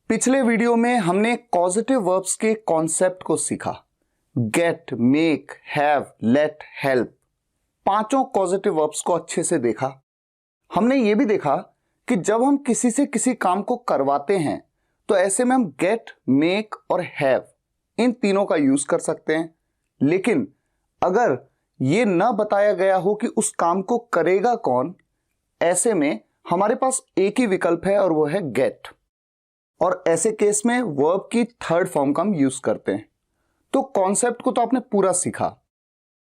पिछले वीडियो में हमने कॉजेटिव वर्ब्स के कॉन्सेप्ट को सीखा। Get, make, have, let, help, पांचों कॉजेटिव वर्ब्स को अच्छे से देखा। हमने ये भी देखा कि जब हम किसी से किसी काम को करवाते हैं तो ऐसे में हम गेट, मेक और हैव इन तीनों का यूज कर सकते हैं। लेकिन अगर ये ना बताया गया हो कि उस काम को करेगा कौन, ऐसे में हमारे पास एक ही विकल्प है और वो है गेट। और ऐसे केस में वर्ब की थर्ड फॉर्म का हम यूज करते हैं। तो कॉन्सेप्ट को तो आपने पूरा सीखा।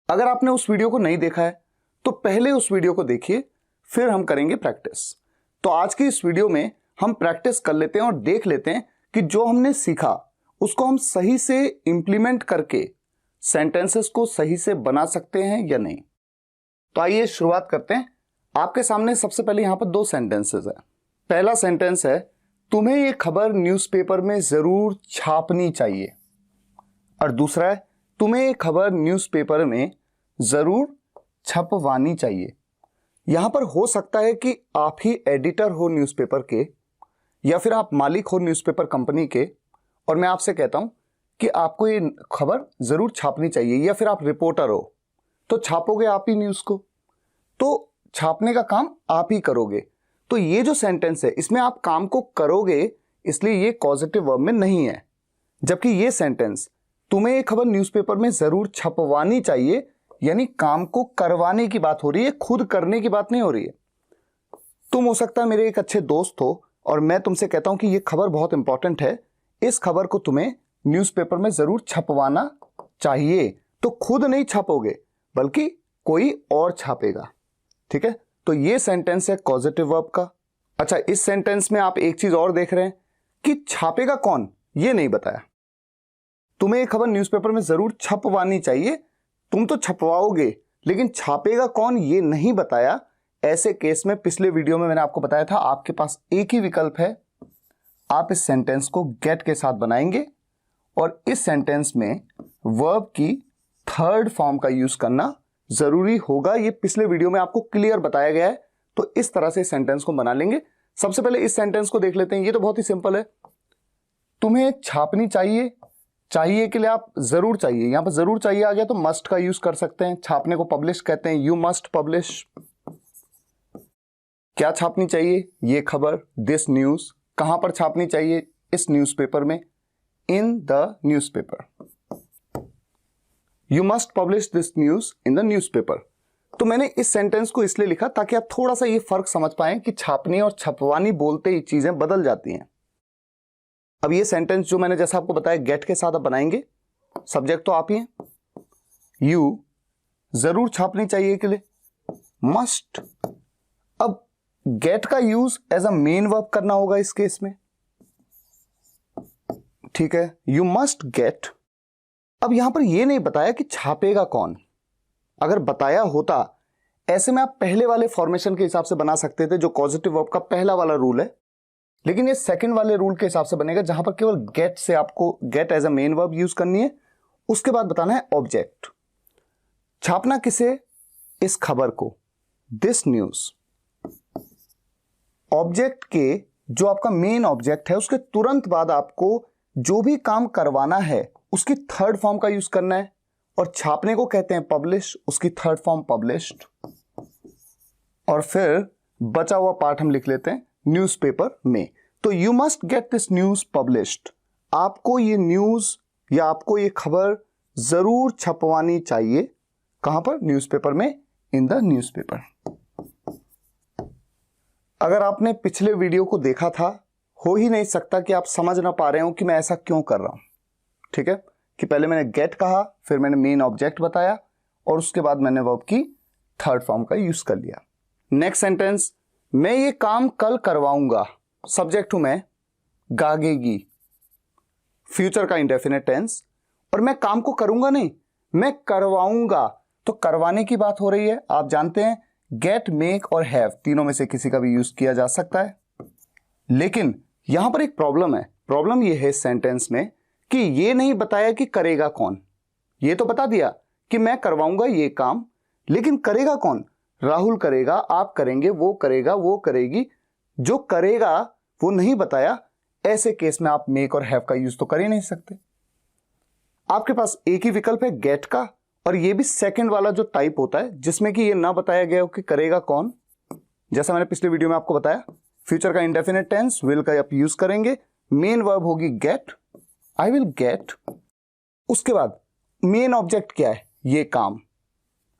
अगर आपने उस वीडियो को नहीं देखा है तो पहले उस वीडियो को देखिए, फिर हम करेंगे प्रैक्टिस। तो आज की इस वीडियो में हम प्रैक्टिस कर लेते हैं और देख लेते हैं कि जो हमने सीखा उसको हम सही से इंप्लीमेंट करके सेंटेंसेस को सही से बना सकते हैं या नहीं। तो आइए शुरुआत करते हैं। आपके सामने सबसे पहले यहां पर दो सेंटेंसेस है। पहला सेंटेंस है, तुम्हें यह खबर न्यूज़पेपर में जरूर छापनी चाहिए। और दूसरा है, तुम्हें यह खबर न्यूज़पेपर में जरूर छपवानी चाहिए। यहां पर हो सकता है कि आप ही एडिटर हो न्यूज़पेपर के, या फिर आप मालिक हो न्यूज़पेपर कंपनी के, और मैं आपसे कहता हूं कि आपको ये खबर जरूर छापनी चाहिए, या फिर आप रिपोर्टर हो तो छापोगे आप ही न्यूज़ को, तो छापने का काम आप ही करोगे। तो ये जो सेंटेंस है इसमें आप काम को करोगे, इसलिए ये कॉजेटिव वर्ब में नहीं है। जबकि ये सेंटेंस, तुम्हें ये खबर न्यूज़पेपर में जरूर छपवानी चाहिए, यानी काम को करवाने की बात हो रही है, खुद करने की बात नहीं हो रही है। तुम हो सकता है मेरे एक अच्छे दोस्त हो और मैं तुमसे कहता हूं कि ये खबर बहुत इंपॉर्टेंट है, इस खबर को तुम्हें न्यूज़पेपर में जरूर छपवाना चाहिए। तो खुद नहीं छापोगे बल्कि कोई और छापेगा। ठीक है, तो ये सेंटेंस है कॉजेटिव वर्ब का। अच्छा, इस सेंटेंस में आप एक चीज और देख रहे हैं कि छापेगा कौन ये नहीं बताया। तुम्हें ये खबर न्यूज़पेपर में जरूर छपवानी चाहिए, तुम तो छपवाओगे, लेकिन छापेगा कौन ये नहीं बताया। ऐसे केस में पिछले वीडियो में मैंने आपको बताया था आपके पास एक ही विकल्प है, आप इस सेंटेंस को गेट के साथ बनाएंगे और इस सेंटेंस में वर्ब की थर्ड फॉर्म का यूज करना जरूरी होगा। ये पिछले वीडियो में आपको क्लियर बताया गया है, तो इस तरह से सेंटेंस को बना लेंगे। सबसे पहले इस सेंटेंस को देख लेते हैं। ये तो बहुत ही सिंपल है, तुम्हें छापनी चाहिए। चाहिए के लिए आप जरूर चाहिए, यहां पर जरूर चाहिए आ गया तो मस्ट का यूज कर सकते हैं। छापने को पब्लिश कहते हैं, यू मस्ट पब्लिश। क्या छापनी चाहिए? ये खबर, दिस न्यूज। कहां पर छापनी चाहिए? इस न्यूज़पेपर में, in the newspaper. You must publish this news in the newspaper। तो मैंने इस सेंटेंस को इसलिए लिखा ताकि आप थोड़ा सा ये फर्क समझ पाएं कि छापनी और छपवानी बोलते ही चीजें बदल जाती हैं। अब ये सेंटेंस जो मैंने जैसा आपको बताया गेट के साथ आप बनाएंगे, सब्जेक्ट तो आप ही हैं, यू जरूर छापनी चाहिए के लिए मस्ट। अब गेट का use as a main verb करना होगा इस केस में। ठीक है, यू मस्ट गेट। अब यहां पर यह नहीं बताया कि छापेगा कौन। अगर बताया होता, ऐसे में आप पहले वाले फॉर्मेशन के हिसाब से बना सकते थे जो कॉजेटिव वर्ब का पहला वाला रूल है, लेकिन ये सेकंड वाले रूल के हिसाब से बनेगा जहां पर केवल गेट से आपको get as a main verb use करनी है, उसके बाद बताना है ऑब्जेक्ट। छापना किसे? इस खबर को, दिस न्यूज। ऑब्जेक्ट के जो आपका मेन ऑब्जेक्ट है उसके तुरंत बाद आपको जो भी काम करवाना है उसकी थर्ड फॉर्म का यूज करना है, और छापने को कहते हैं पब्लिश, उसकी थर्ड फॉर्म पब्लिश्ड। और फिर बचा हुआ पार्ट हम लिख लेते हैं न्यूज़पेपर में। तो you must get this news published. आपको ये न्यूज या आपको ये खबर जरूर छपवानी चाहिए। कहां पर? न्यूज़पेपर में, इन द न्यूज़पेपर। अगर आपने पिछले वीडियो को देखा था, हो ही नहीं सकता कि आप समझ ना पा रहे हो कि मैं ऐसा क्यों कर रहा हूं। ठीक है, कि पहले मैंने गेट कहा, फिर मैंने मेन ऑब्जेक्ट बताया, और उसके बाद मैंने वर्ब की थर्ड फॉर्म का यूज कर लिया। नेक्स्ट सेंटेंस, मैं ये काम कल करवाऊंगा। सब्जेक्ट हूं मैं, गागेगी, फ्यूचर का इंडेफिनिट टेंस, और मैं काम को करूंगा नहीं, मैं करवाऊंगा। तो करवाने की बात हो रही है। आप जानते हैं गेट, मेक और हैव तीनों में से किसी का भी यूज किया जा सकता है, लेकिन यहां पर एक प्रॉब्लम है। प्रॉब्लम यह है इस सेंटेंस में कि ये नहीं बताया कि करेगा कौन। ये तो बता दिया कि मैं करवाऊंगा ये काम, लेकिन करेगा कौन? राहुल करेगा, आप करेंगे, वो करेगा, वो करेगी। जो करेगा वो नहीं बताया, ऐसे केस में आप मेक और हैव का यूज तो कर ही नहीं सकते। आपके पास एक ही विकल्प है गेट का, और ये भी सेकंड वाला जो टाइप होता है जिसमें कि ये ना बताया गया हो कि करेगा कौन। जैसा मैंने पिछले वीडियो में आपको बताया, फ्यूचर का इंडेफिनिट टेंस विल का आप यूज करेंगे, मेन वर्ब होगी गेट, आई विल गेट। उसके बाद मेन ऑब्जेक्ट क्या है, ये काम,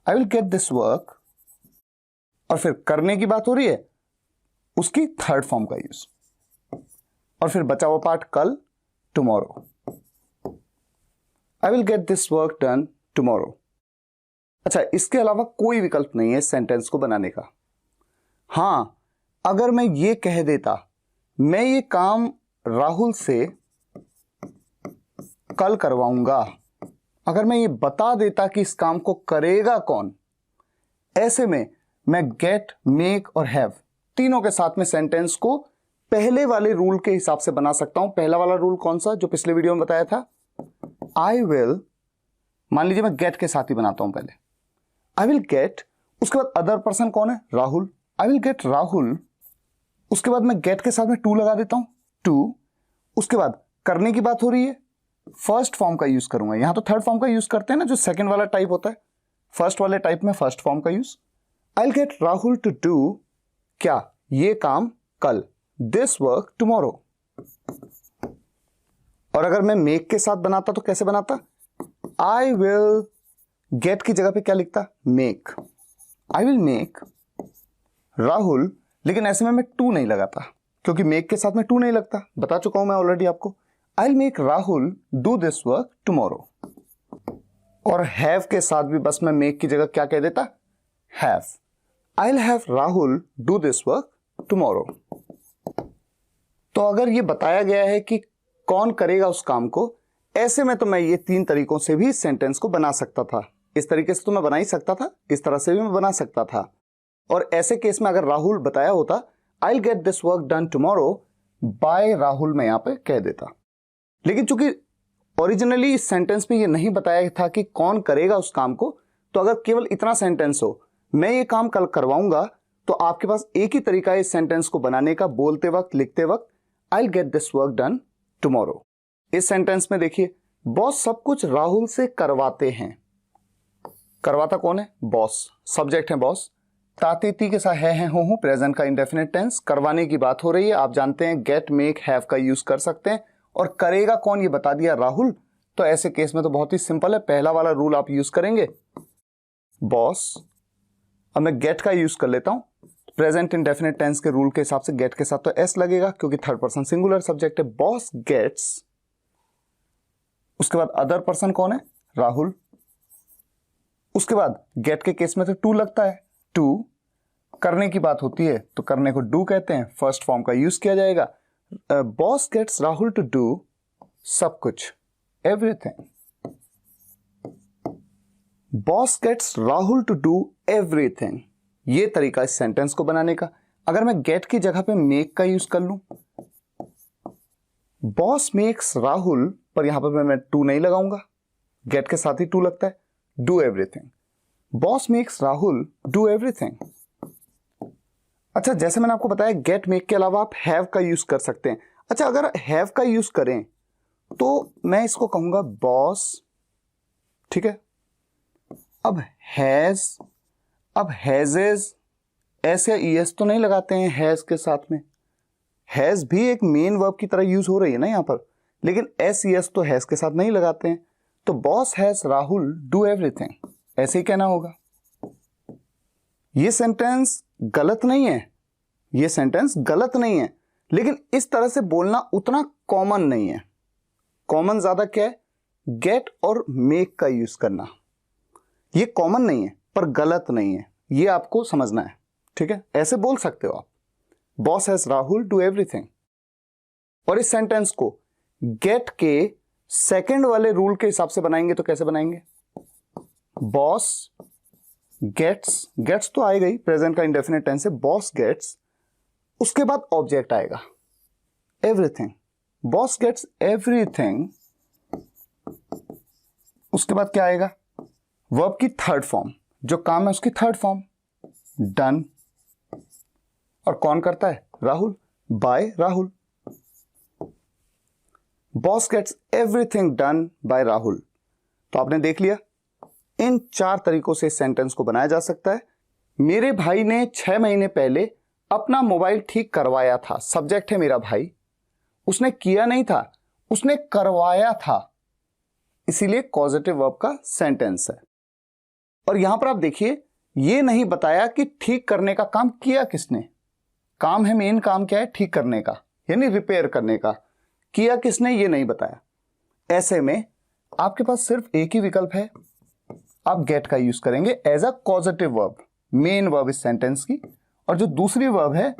आई विल गेट दिस वर्क। और फिर करने की बात हो रही है, उसकी थर्ड फॉर्म का यूज। और फिर बचा हुआ पार्ट कल, tomorrow, I will get this work done tomorrow. अच्छा, इसके अलावा कोई विकल्प नहीं है सेंटेंस को बनाने का। हां, अगर मैं ये कह देता मैं ये काम राहुल से कल करवाऊंगा, अगर मैं ये बता देता कि इस काम को करेगा कौन, ऐसे में मैं गेट, मेक और हैव तीनों के साथ में सेंटेंस को पहले वाले रूल के हिसाब से बना सकता हूं। पहला वाला रूल कौन सा, जो पिछले वीडियो में बताया था, आई विल, मान लीजिए मैं गेट के साथ ही बनाता हूं पहले, आई विल गेट, उसके बाद अदर पर्सन कौन है, राहुल, आई विल गेट राहुल। उसके बाद मैं गेट के साथ में टू लगा देता हूं, टू। उसके बाद करने की बात हो रही है, फर्स्ट फॉर्म का यूज करूंगा। यहां तो थर्ड फॉर्म का यूज करते हैं ना, जो सेकंड वाला टाइप होता है, फर्स्ट वाले टाइप में फर्स्ट फॉर्म का use. I will get Rahul to do क्या, ये काम कल, दिस वर्क टुमारो। और अगर मैं मेक के साथ बनाता तो कैसे बनाता, आई विल गेट की जगह पे क्या लिखता, make, I will make Rahul. लेकिन ऐसे में मैं टू नहीं लगाता, क्योंकि मेक के साथ में टू नहीं लगता, बता चुका हूं मैं ऑलरेडी आपको। I will make Rahul do this work tomorrow. और हैव के साथ भी बस मैं मेक की जगह क्या कह देता, have, I will have Rahul do this work tomorrow. तो अगर ये बताया गया है कि कौन करेगा उस काम को, ऐसे में तो मैं ये तीन तरीकों से भी सेंटेंस को बना सकता था। इस तरीके से तो मैं बना ही सकता था, इस तरह से भी मैं बना सकता था। और ऐसे केस में अगर राहुल बताया होता, I will get this work done tomorrow by Rahul, मैं यहां पे कह देता। लेकिन चूंकि ओरिजिनली इस सेंटेंस में ये नहीं बताया था कि कौन करेगा उस काम को, तो अगर केवल इतना सेंटेंस हो, मैं ये काम कल करवाऊंगा, तो आपके पास एक ही तरीका है इस सेंटेंस को बनाने का, बोलते वक्त, लिखते वक्त, आई will get this work done tomorrow. इस सेंटेंस में देखिए, बॉस सब कुछ राहुल से करवाते हैं। करवाता कौन है, बॉस, सब्जेक्ट है बॉस, तातीती के साथ है हूं, प्रेजेंट का इंडेफिनिट टेंस, करवाने की बात हो रही है। आप जानते हैं गेट, मेक, हैव का यूज कर सकते हैं। और करेगा कौन ये बता दिया, राहुल। तो ऐसे केस में तो बहुत ही सिंपल है, पहला वाला रूल आप यूज करेंगे, बॉस। अब मैं गेट का यूज कर लेता हूं, प्रेजेंट इंडेफिनिट टेंस के रूल के हिसाब से गेट के साथ तो एस लगेगा, क्योंकि थर्ड पर्सन सिंगुलर सब्जेक्ट है, बॉस गेट्स। उसके बाद अदर पर्सन कौन है, राहुल। उसके बाद गेट के केस में तो टू लगता है, टू। करने की बात होती है तो करने को डू कहते हैं, फर्स्ट फॉर्म का यूज किया जाएगा। Boss gets Rahul to do सब कुछ, everything. Boss gets Rahul to do everything, ये तरीका इस सेंटेंस को बनाने का। अगर मैं गेट की जगह पे मेक का यूज कर लूं, बॉस मेक्स राहुल, पर यहां पर मैं टू नहीं लगाऊंगा, गेट के साथ ही टू लगता है, do everything, boss makes Rahul do everything. अच्छा, जैसे मैंने आपको बताया, गेट, मेक के अलावा आप हैव का यूज कर सकते हैं। अच्छा, अगर हैव का यूज करें तो मैं इसको कहूंगा बॉस, ठीक है। अब हैज, अब हैजेज, एस या ईएस तो नहीं लगाते हैं हैज के साथ में। हैज भी एक मेन वर्ब की तरह यूज हो रही है ना यहां पर, लेकिन एस ईएस तो हैज के साथ नहीं लगाते हैं। तो boss has Rahul do everything, ऐसे ही कहना होगा। ये सेंटेंस गलत नहीं है, ये सेंटेंस गलत नहीं है, लेकिन इस तरह से बोलना उतना कॉमन नहीं है। कॉमन ज्यादा क्या है, गेट और मेक का यूज करना। ये कॉमन नहीं है पर गलत नहीं है, ये आपको समझना है, ठीक है। ऐसे बोल सकते हो आप, boss has Rahul do everything. और इस सेंटेंस को गेट के सेकंड वाले रूल के हिसाब से बनाएंगे तो कैसे बनाएंगे, बॉस गेट्स, गेट्स तो आएगा ही, प्रेजेंट का इंडेफिनिट टेंस है, बॉस गेट्स, उसके बाद ऑब्जेक्ट आएगा एवरीथिंग, बॉस गेट्स एवरीथिंग। उसके बाद क्या आएगा, वर्ब की थर्ड फॉर्म, जो काम है उसकी थर्ड फॉर्म, डन। और कौन करता है, Rahul, by Rahul. Boss gets everything done by Rahul. तो आपने देख लिया, इन 4 तरीकों से सेंटेंस को बनाया जा सकता है। मेरे भाई ने 6 महीने पहले अपना मोबाइल ठीक करवाया था। सब्जेक्ट है मेरा भाई, उसने किया नहीं था, उसने करवाया था, इसीलिए कॉजेटिव वर्ब का सेंटेंस है। और यहां पर आप देखिए, ये नहीं बताया कि ठीक करने का काम किया किसने। काम है, मेन काम क्या है, ठीक करने का, यानी रिपेयर करने का। किया किसने ये नहीं बताया। ऐसे में आपके पास सिर्फ एक ही विकल्प है, आप गेट का यूज करेंगे as a causative verb, main verb इस सेंटेंस की, और जो दूसरी वर्ब है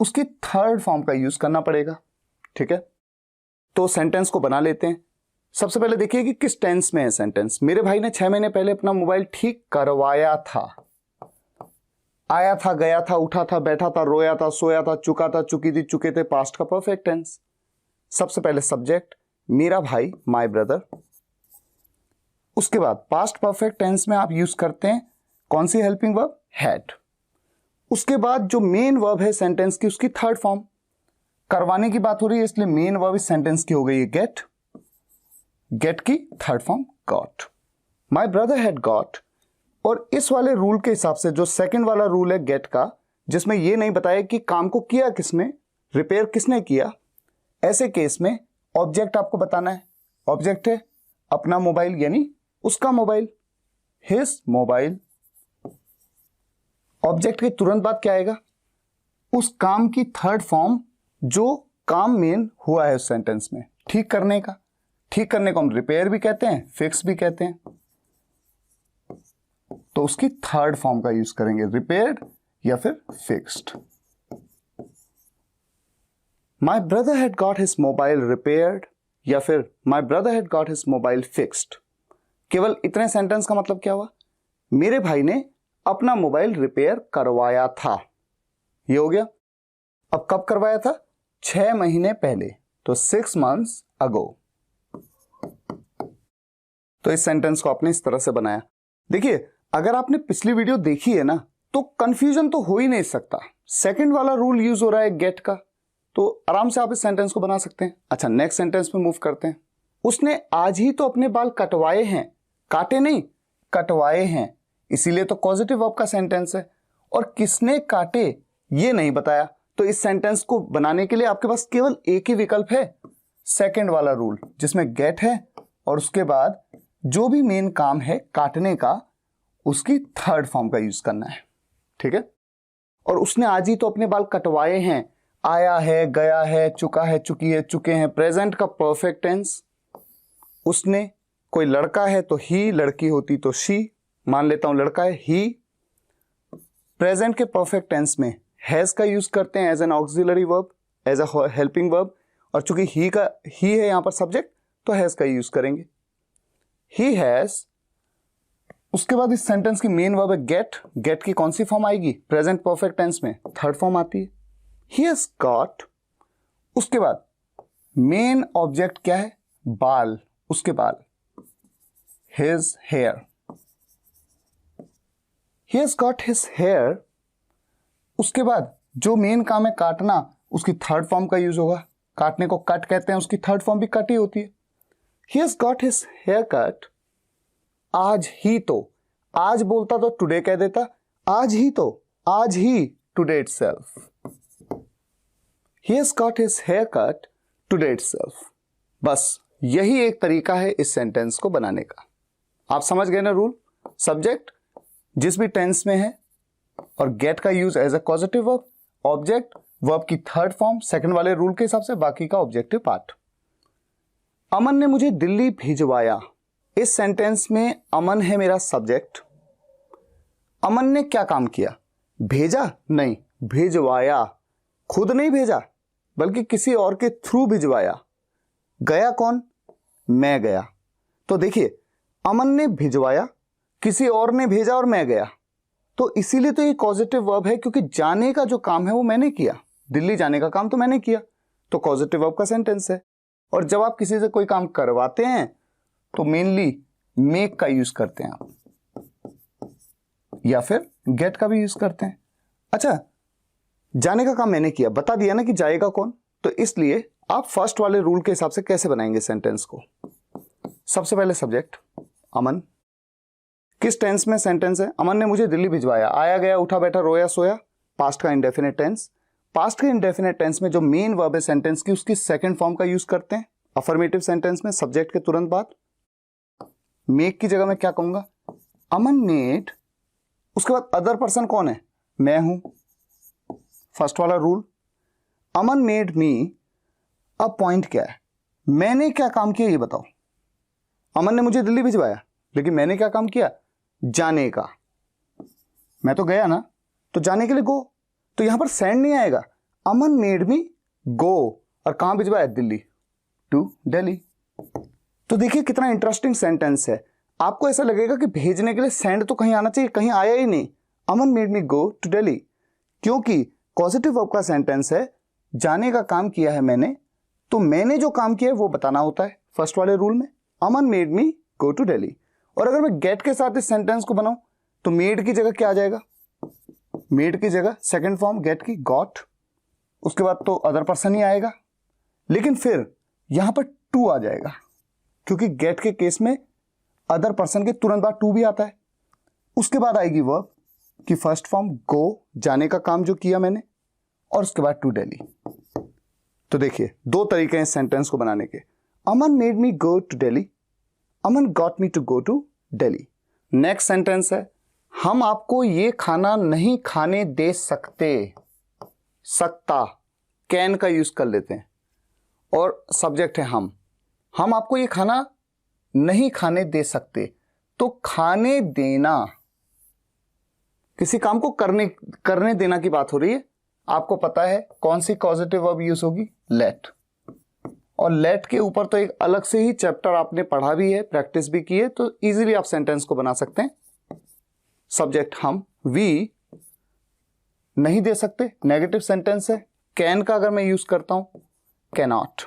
उसकी थर्ड फॉर्म का यूज करना पड़ेगा। ठीक है, तो सेंटेंस को बना लेते हैं। सबसे पहले देखिए कि किस टेंस में है सेंटेंस। मेरे भाई ने 6 महीने पहले अपना मोबाइल ठीक करवाया था। आया था, गया था, उठा था, बैठा था, रोया था, सोया था, चुका था, चुकी थी, चुके थे, पास्ट का परफेक्ट टेंस। सबसे पहले सब्जेक्ट मेरा भाई, माय ब्रदर। उसके बाद पास्ट परफेक्ट टेंस में आप यूज करते हैं कौन सी हेल्पिंग वर्ब, हैड। उसके बाद जो मेन वर्ब है सेंटेंस की, उसकी थर्ड फॉर्म। करवाने की बात हो रही है इसलिए मेन वर्ब इस सेंटेंस की हो गई है गेट। गेट की third form got. My brother had got. और इस वाले रूल के हिसाब से जो सेकंड वाला रूल है गेट का, जिसमें यह नहीं बताया कि काम को किया किसने, रिपेयर किसने किया, ऐसे केस में ऑब्जेक्ट आपको बताना है। ऑब्जेक्ट है अपना मोबाइल यानी उसका मोबाइल, हिज मोबाइल। ऑब्जेक्ट के तुरंत बाद क्या आएगा, उस काम की थर्ड फॉर्म जो काम मेन हुआ है उस सेंटेंस में, ठीक करने का। ठीक करने को हम रिपेयर भी कहते हैं, फिक्स भी कहते हैं, तो उसकी थर्ड फॉर्म का यूज करेंगे, रिपेयर्ड या फिर fixed. My brother had got his mobile repaired या फिर my brother had got his mobile fixed. केवल इतने सेंटेंस का मतलब क्या हुआ, मेरे भाई ने अपना मोबाइल रिपेयर करवाया था, ये हो गया। अब कब करवाया था, 6 महीने पहले, तो 6 months ago। तो इस सेंटेंस को आपने इस तरह से बनाया। देखिए, अगर आपने पिछली वीडियो देखी है ना, तो कंफ्यूजन तो हो ही नहीं सकता। सेकंड वाला रूल यूज हो रहा है गेट का, तो आराम से आप इस सेंटेंस को बना सकते हैं। अच्छा, नेक्स्ट सेंटेंस पे मूव करते हैं। उसने आज ही तो अपने बाल कटवाए हैं, काटे नहीं, कटवाए हैं, इसीलिए तो पॉजिटिव वर्ब का सेंटेंस है। और किसने काटे ये नहीं बताया, तो इस सेंटेंस को बनाने के लिए आपके पास केवल एक ही विकल्प है, सेकंड वाला रूल, जिसमें गेट है और उसके बाद जो भी मेन काम है काटने का, उसकी थर्ड फॉर्म का यूज करना है। ठीक है, और उसने आज ही तो अपने बाल कटवाए हैं, आया है, गया है, चुका है, चुकी है, चुके हैं, प्रेजेंट का परफेक्ट टेंस। उसने, कोई लड़का है तो ही, लड़की होती तो शी, मान लेता हूं लड़का है, ही। प्रेजेंट के परफेक्ट टेंस में हैज का यूज करते हैं as an auxiliary verb, as a helping verb, और चूंकि ही है यहां पर सब्जेक्ट, तो हैज का यूज करेंगे, ही हैज। उसके बाद इस सेंटेंस की मेन वर्ब है गेट। गेट की कौन सी फॉर्म आएगी, प्रेजेंट परफेक्ट टेंस में थर्ड फॉर्म आती है, ही हैज गॉट। उसके बाद मेन ऑब्जेक्ट क्या है, बाल, उसके बाल, his hair, he has got his hair. उसके बाद जो मेन काम है काटना, उसकी थर्ड फॉर्म का यूज होगा, काटने को कट कहते हैं, उसकी थर्ड फॉर्म भी कट ही होती है, he has got his hair cut. आज ही तो, आज बोलता तो टुडे कह देता, आज ही तो, आज ही, today itself, he has got his hair cut today itself. बस यही एक तरीका है इस सेंटेंस को बनाने का। आप समझ गए ना रूल, सब्जेक्ट जिस भी टेंस में है, और गेट का use as a positive verb, object verb की थर्ड फॉर्म सेकंड वाले रूल के हिसाब से, बाकी का ऑब्जेक्टिव पार्ट। अमन ने मुझे दिल्ली भिजवाया, इस सेंटेंस में अमन है मेरा सब्जेक्ट। अमन ने क्या काम किया, भेजा नहीं, भिजवाया, खुद नहीं भेजा बल्कि किसी और के थ्रू भिजवाया। गया कौन, मैं गया। तो देखिए, अमन ने भिजवाया, किसी और ने भेजा और मैं गया, तो इसीलिए तो ये पॉजिटिव वर्ब है, क्योंकि जाने का जो काम है वो मैंने किया, दिल्ली जाने का काम तो मैंने किया, तो पॉजिटिव वर्ब का सेंटेंस है। और जब आप किसी से कोई काम करवाते हैं तो मेनली मेक का यूज करते हैं आप, या फिर गेट का भी यूज करते हैं। अच्छा, जाने का काम मैंने किया, बता दिया ना कि जाएगा कौन, तो इसलिए आप फर्स्ट वाले रूल के हिसाब से कैसे बनाएंगे सेंटेंस को? सबसे पहले सब्जेक्ट अमन, किस टेंस में सेंटेंस है? अमन ने मुझे दिल्ली भिजवाया, आया गया उठा बैठा रोया सोया, पास्ट का इंडेफिनिट टेंस। पास्ट के इंडेफिनिट टेंस में जो मेन वर्ब है सेंटेंस की उसकी सेकंड फॉर्म का यूज करते हैं अफर्मेटिव सेंटेंस में सब्जेक्ट के तुरंत बाद। मेक की जगह मैं क्या कहूंगा? अमन मेड, उसके बाद अदर पर्सन कौन है? मैं हूं, फर्स्ट वाला रूल। अमन मेड मी, अब पॉइंट क्या है? मैंने क्या काम किया ये बताओ। अमन ने मुझे दिल्ली भिजवाया, लेकिन मैंने क्या काम किया? जाने का। मैं तो गया ना, तो जाने के लिए गो, तो यहां पर सेंड नहीं आएगा। अमन मेड मी गो, और कहां भिजवाया? दिल्ली, टू दिल्ली। तो देखिए कितना इंटरेस्टिंग सेंटेंस है। आपको ऐसा लगेगा कि भेजने के लिए सेंड तो कहीं आना चाहिए, कहीं आया ही नहीं। Aman made me go to Delhi, क्योंकि पॉजिटिव वर्ब का सेंटेंस है, जाने का काम किया है मैंने, तो मैंने जो काम किया है वो बताना होता है फर्स्ट वाले रूल में। Aman made me go to Delhi. और अगर मैं गेट के साथ इस सेंटेंस को बनाऊं तो मेड की जगह क्या आ जाएगा? मेड की जगह सेकंड फॉर्म गेट की गॉट, उसके बाद तो अदर पर्सन ही आएगा, लेकिन फिर यहां पर टू आ जाएगा, क्योंकि गेट के केस में अदर पर्सन के तुरंत बाद टू भी आता है। उसके बाद आएगी वर्ब की फर्स्ट फॉर्म गो, जाने का काम जो किया मैंने, और उसके बाद टू दिल्ली। तो देखिए दो तरीके हैं सेंटेंस को बनाने के। Aman made me go to Delhi, Aman got me to go to Delhi. Next sentence है, हम आपको ये खाना नहीं खाने दे सकते। सकता, कैन का यूज कर लेते हैं, और सब्जेक्ट है हम आपको ये खाना नहीं खाने दे सकते। तो खाने देना, किसी काम को करने देना की बात हो रही है। आपको पता है कौन सी कॉजेटिव वर्ब यूज होगी? लेट। और लेट के ऊपर तो एक अलग से ही चैप्टर आपने पढ़ा भी है, प्रैक्टिस भी की है, तो इजीली आप सेंटेंस को बना सकते हैं। सब्जेक्ट हम, वी नहीं दे सकते, नेगेटिव सेंटेंस है। कैन का अगर मैं यूज करता हूं cannot,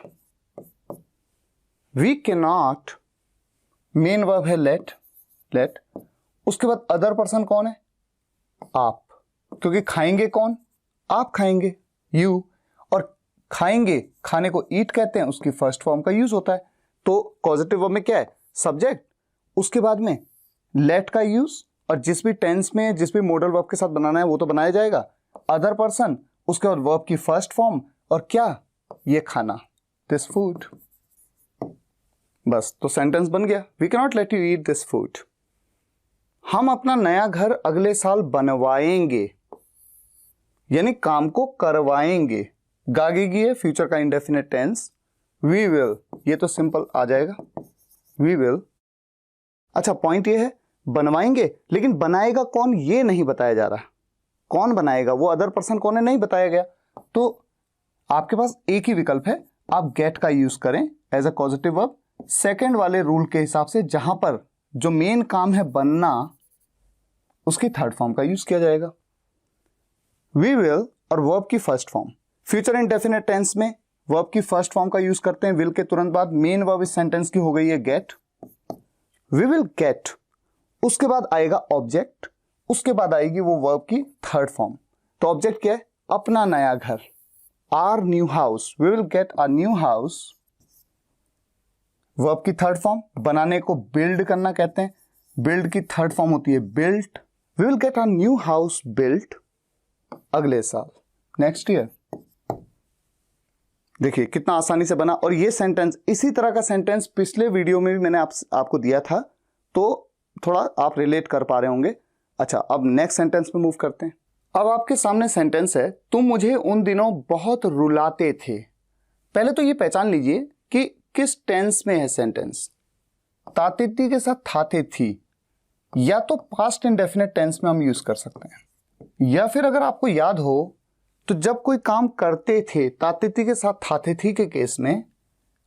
we cannot, main verb है लेट। उसके बाद अदर पर्सन कौन है? आप, क्योंकि खाएंगे कौन? आप खाएंगे, यू। और खाएंगे, खाने को ईट कहते हैं, उसकी फर्स्ट फॉर्म का यूज होता है। तो कॉजेटिव वर्ब में क्या है? सब्जेक्ट, उसके बाद में लेट का यूज, और जिस भी टेंस में जिस भी मॉडल वर्ब के साथ बनाना है वो तो बनाया जाएगा। अदर पर्सन, उसके बाद वर्ब की फर्स्ट फॉर्म, और क्या? ये खाना, दिस फूड। बस, तो सेंटेंस बन गया, we can not let you eat this food. हम अपना नया घर अगले साल बनवाएंगे, यानी काम को करवाएंगे। गागेगी है फ्यूचर का इंडेफिनिट टेंस। वी विल, ये तो सिंपल आ जाएगा, वी विल। अच्छा, पॉइंट ये है बनवाएंगे, लेकिन बनाएगा कौन ये नहीं बताया जा रहा। कौन बनाएगा, वो अदर पर्सन कौन है, नहीं बताया गया। तो आपके पास एक ही विकल्प है, आप गेट का यूज करें as a positive verb second वाले रूल के हिसाब से, जहां पर जो मेन काम है बनना, उसकी थर्ड फॉर्म का यूज किया जाएगा। वी विल और वर्ब की first form. Future indefinite tense में वर्ब की फर्स्ट फॉर्म का यूज करते हैं विल के तुरंत बाद। मेन वर्ब इस सेंटेंस की हो गई है गेट, वी विल गेट। उसके बाद आएगा ऑब्जेक्ट, उसके बाद आएगी वो वर्ब की थर्ड फॉर्म। तो ऑब्जेक्ट क्या है? अपना नया घर, our new house, we will get our new house. Verb की थर्ड फॉर्म, बनाने को बिल्ड करना कहते हैं, बिल्ड की थर्ड फॉर्म होती है built, we will get our new house built अगले साल, नेक्स्ट ईयर। देखिए कितना आसानी से बना। और ये सेंटेंस, इसी तरह का सेंटेंस पिछले वीडियो में भी मैंने आपको दिया था, तो थोड़ा आप रिलेट कर पा रहे होंगे। अच्छा, अब नेक्स्ट सेंटेंस पे मूव करते हैं। अब आपके सामने सेंटेंस है, तुम मुझे उन दिनों बहुत रुलाते थे। पहले तो ये पहचान लीजिए कि किस टेंस में है सेंटेंस। तातीती के साथ थाते थी, या तो पास्ट इंडेफिनिट टेंस में हम यूज कर सकते हैं, या फिर अगर आपको याद हो तो जब कोई काम करते थे तातीती के साथ थाते थी के केस में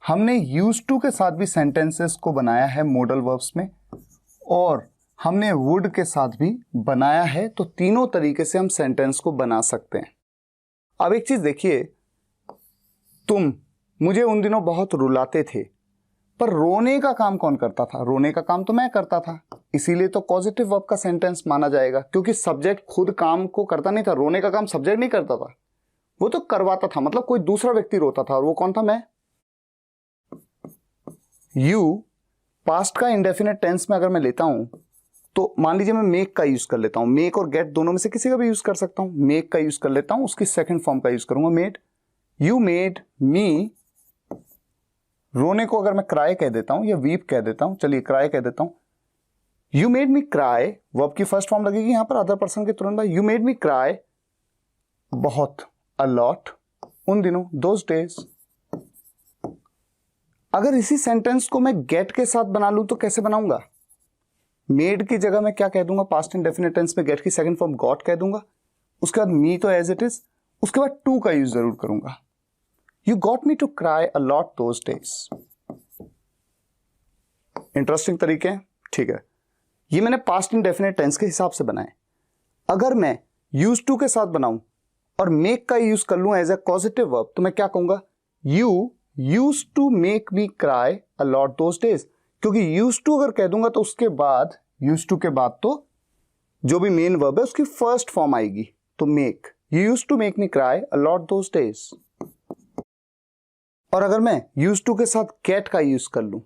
हमने यूज टू के साथ भी सेंटेंसेस को बनाया है मॉडल वर्ब्स में, और हमने वुड के साथ भी बनाया है। तो तीनों तरीके से हम सेंटेंस को बना सकते हैं। अब एक चीज देखिए, तुम मुझे उन दिनों बहुत रुलाते थे, पर रोने का काम कौन करता था? रोने का काम तो मैं करता था, इसीलिए तो पॉजिटिव वर्ब का सेंटेंस माना जाएगा, क्योंकि सब्जेक्ट खुद काम को करता नहीं था। रोने का काम सब्जेक्ट नहीं करता था, वो तो करवाता था, मतलब कोई दूसरा व्यक्ति रोता था, और वो कौन था? मैं। यू पास्ट का इंडेफिनेट टेंस में अगर मैं लेता हूं तो मान लीजिए मैं मेक का यूज कर लेता हूं, मेक और गेट दोनों में से किसी का भी यूज कर सकता हूं। मेक का यूज कर लेता हूं, उसकी सेकंड फॉर्म का यूज करूंगा मेड। यू मेड मी, रोने को अगर मैं क्राई कह देता हूं या वीप कह देता हूं, चलिए क्राई कह देता हूं। You made me cry, verb की फर्स्ट फॉर्म लगेगी यहां पर अदर पर्सन के तुरंत बाद। यू मेड मी क्राई बहुत, अ लॉट, उन दिनों, दोज डेज। अगर इसी सेंटेंस को मैं गेट के साथ बना लूं तो कैसे बनाऊंगा? मेड की जगह मैं क्या कह दूंगा? पास्ट इंडेफिनिट टेंस में गेट की सेकंड फॉर्म गॉट कह दूंगा। उसके बाद मी तो एज इट इज, उसके बाद टू का यूज जरूर करूंगा। You got me to cry a lot those days. Interesting तरीके हैं, ठीक है। ये मैंने पास्ट इंडेफिनिट टेंस के हिसाब से बनाए। अगर मैं यूज टू के साथ बनाऊं और मेक का यूज कर लूं एज ए कॉजेटिव वर्ब तो मैं क्या कहूंगा? You use to make me cry a lot those days. क्योंकि यूज टू अगर कह दूंगा तो उसके बाद, यूज टू के बाद तो जो भी मेन वर्ब है उसकी फर्स्ट फॉर्म आएगी, तो make. You use to make me cry a lot those days. और अगर मैं यूज टू के साथ गेट का यूज कर लूं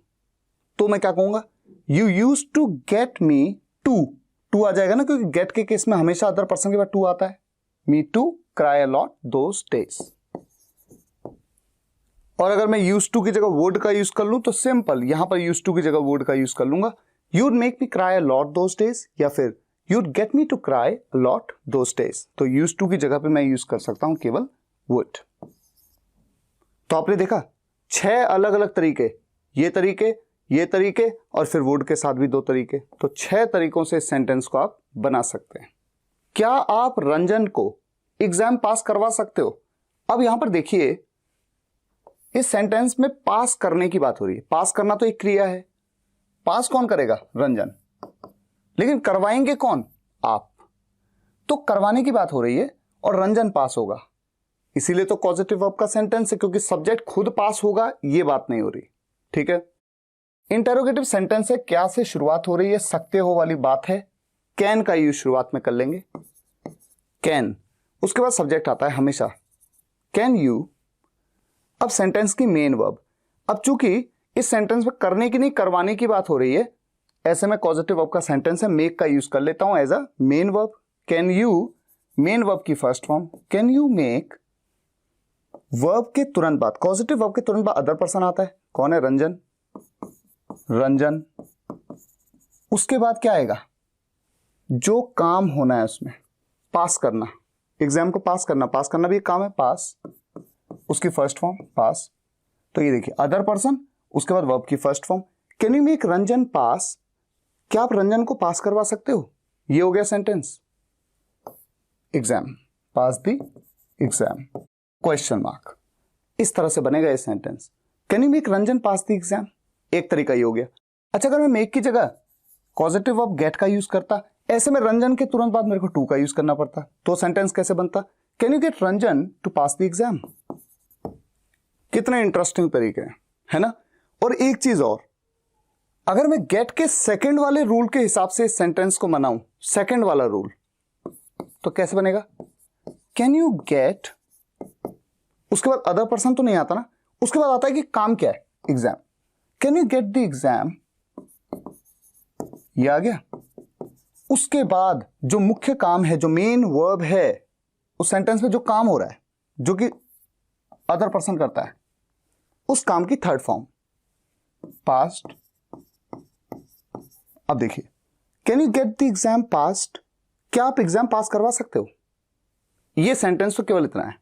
तो मैं क्या कहूंगा? You use to get me to, to आ जाएगा ना, क्योंकि गेट के केस में हमेशा अदर पर्सन के बाद टू आता है। Me to cry a lot those days. और अगर मैं यूज टू की जगह वुड का यूज कर लूं तो सिंपल, यहां पर यूज टू की जगह वुड का यूज कर लूंगा। You'd make me cry a lot those days, या फिर you'd get me to cry a lot those days. तो यूज टू की जगह पे मैं यूज कर सकता हूं केवल वुड। तो आपने देखा 6 अलग अलग तरीके, ये तरीके और फिर वुड के साथ भी 2 तरीके। तो 6 तरीकों से इस सेंटेंस को आप बना सकते हैं। क्या आप रंजन को एग्जाम पास करवा सकते हो? अब यहां पर देखिए, इस सेंटेंस में पास करने की बात हो रही है। पास करना तो एक क्रिया है, पास कौन करेगा? रंजन। लेकिन करवाएंगे कौन? आप। तो करवाने की बात हो रही है और रंजन पास होगा, इसीलिए तो कॉजेटिव वर्ब का सेंटेंस है, क्योंकि सब्जेक्ट खुद पास होगा ये बात नहीं हो रही, ठीक है। इंटेरोगेटिव सेंटेंस है, क्या से शुरुआत हो रही है? सकते हो वाली बात है। कैन का यूज शुरुआत में कर लेंगे, कैन। उसके बाद सब्जेक्ट आता है हमेशा, कैन यू। अब सेंटेंस की मेन वर्ब। अब चूंकि इस सेंटेंस में करने की नहीं करवाने की बात हो रही है, ऐसे में कॉजेटिव वर्ब का सेंटेंस है, मेक का यूज कर लेता हूं as a main verb. Can you, main verb की first form, can you make. Verb के तुरंत बाद, कॉजेटिव वर्ब के तुरंत बाद अदर पर्सन आता है, कौन है? रंजन, रंजन। उसके बाद क्या आएगा? जो काम होना है उसमें, पास करना, एग्जाम को पास करना, पास करना भी एक काम है, पास। उसकी फर्स्ट फॉर्म पास। तो ये देखिए अदर पर्सन, उसके बाद वर्ब की first form. Can you make Ranjan pass? क्या आप रंजन को पास करवा सकते हो? ये हो गया sentence. Exam, pass the exam, question mark. इस तरह से बनेगा ये sentence. Can you make Ranjan pass the exam, एक तरीका ये हो गया। अच्छा, अगर मैं मेक की जगह पॉजिटिव वर्ब गेट का यूज करता, ऐसे में रंजन के तुरंत बाद मेरे को टू का यूज करना पड़ता, तो सेंटेंस कैसे बनता? Can you get Ranjan to pass the exam. कितने इंटरेस्टिंग तरीके हैं, है ना। और एक चीज और, अगर मैं गेट के सेकंड वाले रूल के हिसाब से इस सेंटेंस को बनाऊं, सेकंड वाला रूल, तो कैसे बनेगा? कैन यू गेट, उसके बाद अदर पर्सन तो नहीं आता ना, उसके बाद आता है कि काम क्या है? Exam. Can you get the exam, ये आ गया। उसके बाद जो मुख्य काम है, जो मेन वर्ब है उस सेंटेंस में, जो काम हो रहा है, जो कि अदर पर्सन करता है, उस काम की थर्ड फॉर्म पास्ट। अब देखिए, can you get the exam past, क्या आप एग्जाम पास करवा सकते हो? ये सेंटेंस तो केवल इतना है।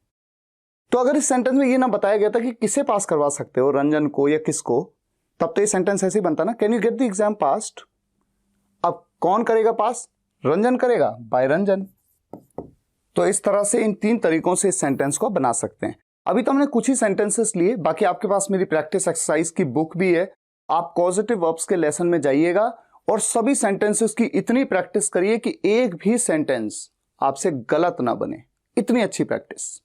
तो अगर इस सेंटेंस में ये ना बताया गया था कि किसे पास करवा सकते हो, रंजन को या किसको, तब तो ये सेंटेंस ऐसे ही बनता ना, can you get the exam past. अब कौन करेगा पास? रंजन करेगा, बाय रंजन। तो इस तरह से इन 3 तरीकों से इस सेंटेंस को बना सकते हैं। अभी तो हमने कुछ ही सेंटेंसेस लिए, बाकी आपके पास मेरी प्रैक्टिस एक्सरसाइज की बुक भी है। आप पॉजिटिव वर्ब्स के लेसन में जाइएगा और सभी सेंटेंसेस की इतनी प्रैक्टिस करिए कि एक भी सेंटेंस आपसे गलत ना बने, इतनी अच्छी प्रैक्टिस।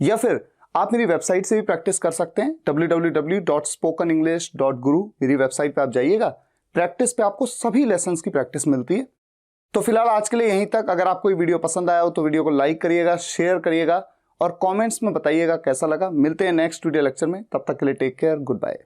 या फिर आप मेरी वेबसाइट से भी प्रैक्टिस कर सकते हैं, www.spokenenglish.guru। मेरी वेबसाइट पे आप जाइएगा, प्रैक्टिस पे आपको सभी लेसन्स की प्रैक्टिस मिलती है। तो फिलहाल आज के लिए यहीं तक। अगर आपको ये वीडियो पसंद आया हो तो वीडियो को लाइक करिएगा, शेयर करिएगा और कमेंट्स में बताइएगा कैसा लगा। मिलते हैं नेक्स्ट वीडियो लेक्चर में, तब तक के लिए टेक केयर, गुड बाय।